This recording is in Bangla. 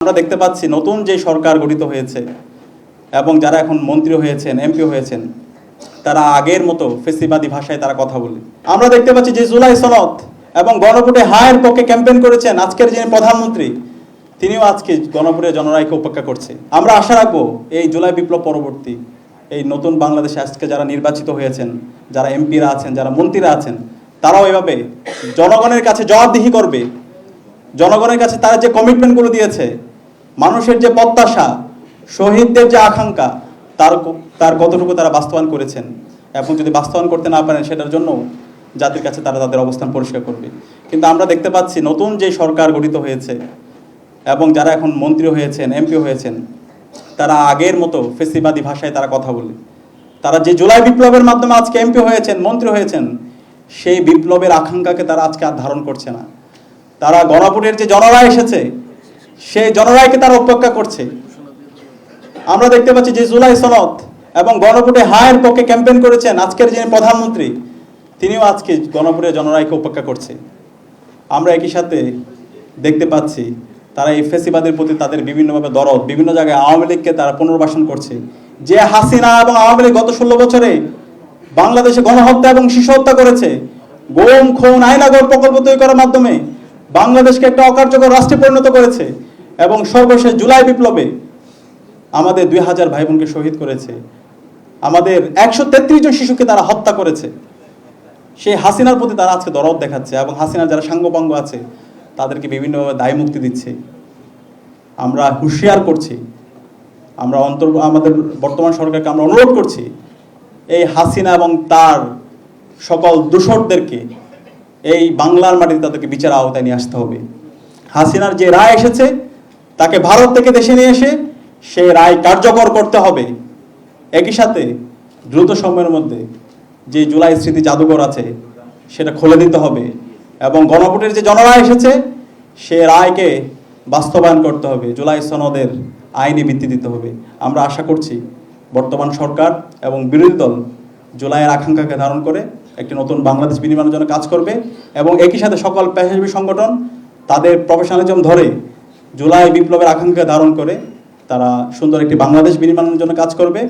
আমরা দেখতে পাচ্ছি নতুন যে সরকার গঠিত হয়েছে এবং যারা এখন মন্ত্রী হয়েছেন এমপি হয়েছেন তারা আগের মতো ফেসিবাদী ভাষায় তারা কথা বলে। আমরা দেখতে পাচ্ছি যে জুলাই সনদ এবং গণভোটে হায়ের পক্ষে ক্যাম্পেইন করেছেন আজকের যিনি প্রধানমন্ত্রী, তিনিও আজকে গণভোটে জনরায়কে উপেক্ষা করছে। আমরা আশা রাখবো এই জুলাই বিপ্লব পরবর্তী এই নতুন বাংলাদেশে আজকে যারা নির্বাচিত হয়েছেন, যারা এমপিরা আছেন, যারা মন্ত্রীরা আছেন, তারাও এভাবে জনগণের কাছে জবাবদিহি করবে। জনগণের কাছে তারা যে কমিটমেন্টগুলো দিয়েছে, মানুষের যে প্রত্যাশা, শহীদদের যে আকাঙ্ক্ষা, তার কতটুকু তারা বাস্তবায়ন করেছেন এবং যদি বাস্তবায়ন করতে না পারেন সেটার জন্য জাতির কাছে তারা তাদের অবস্থান পরিষ্কার করবে। কিন্তু আমরা দেখতে পাচ্ছি নতুন যে সরকার গঠিত হয়েছে এবং যারা এখন মন্ত্রী হয়েছেন এমপি হয়েছেন তারা আগের মতো ফেসিবাদী ভাষায় তারা কথা বলে। তারা যে জুলাই বিপ্লবের মাধ্যমে আজকে এমপি হয়েছেন, মন্ত্রী হয়েছেন, সেই বিপ্লবের আকাঙ্ক্ষাকে তারা আজকে আর ধারণ করছে না। তারা গণভোটের যে জনরায় এসেছে সেই জনরায়কে তারা উপেক্ষা করছে। আমরা দেখতে পাচ্ছি যে জুলাই সনদ এবং গণভোটে হায়ের পক্ষে ক্যাম্পেইন করেছেন আজকের যিনি প্রধানমন্ত্রী, তিনিও আজকে গণভোটে জনরায়কে উপেক্ষা করছে। আমরা একই সাথে দেখতে পাচ্ছি তারা এই ফেসিবাদের প্রতি তাদের বিভিন্নভাবে দরদ, বিভিন্ন জায়গায় আওয়ামী লীগকে তারা পুনর্বাসন করছে। যে হাসিনা এবং আওয়ামী লীগ গত 16 বছরে বাংলাদেশে গণহত্যা এবং শিশু হত্যা করেছে, গুম খুন আয়নাগর প্রকল্প তৈরি করার মাধ্যমে বাংলাদেশকে একটা অকার্যকর রাষ্ট্রে পরিণত করেছে এবং সর্বশেষ জুলাই বিপ্লবে আমাদের 2000 ভাই বোনকে শহীদ করেছে, আমাদের 133 জন শিশুকে তারা হত্যা করেছে। সেই হাসিনার প্রতি তারা আজকে দরদ দেখাচ্ছে এবং হাসিনার যারা সাঙ্গপাঙ্গ আছে তাদেরকে বিভিন্নভাবে দায় মুক্তি দিচ্ছে। আমরা হুঁশিয়ার করছি, আমরা আমাদের বর্তমান সরকারকে আমরা অনুরোধ করছি এই হাসিনা এবং তার সকল দূষরদেরকে এই বাংলার মাটিতে তাদেরকে বিচার আওতায় নিয়ে আসতে হবে। হাসিনার যে রায় এসেছে তাকে ভারত থেকে দেশে নিয়ে এসে সেই রায় কার্যকর করতে হবে। একই সাথে দ্রুত সময়ের মধ্যে যে জুলাই স্মৃতি জাদুঘর আছে সেটা খুলে দিতে হবে এবং গণভোটের যে জনরায় এসেছে সে রায়কে বাস্তবায়ন করতে হবে, জুলাই সনদের আইনি ভিত্তি দিতে হবে। আমরা আশা করছি বর্তমান সরকার এবং বিরোধী দল জুলাইয়ের আকাঙ্ক্ষাকে ধারণ করে একটি নতুন বাংলাদেশ বিনির্মাণের জন্য কাজ করবে এবং একই সাথে সকল পেশাজীবী সংগঠন তাদের প্রফেশনালিজম ধরে জুলাই বিপ্লবের আকাঙ্ক্ষা ধারণ করে তারা সুন্দর একটি বাংলাদেশ বিনির্মাণের জন্য কাজ করবে।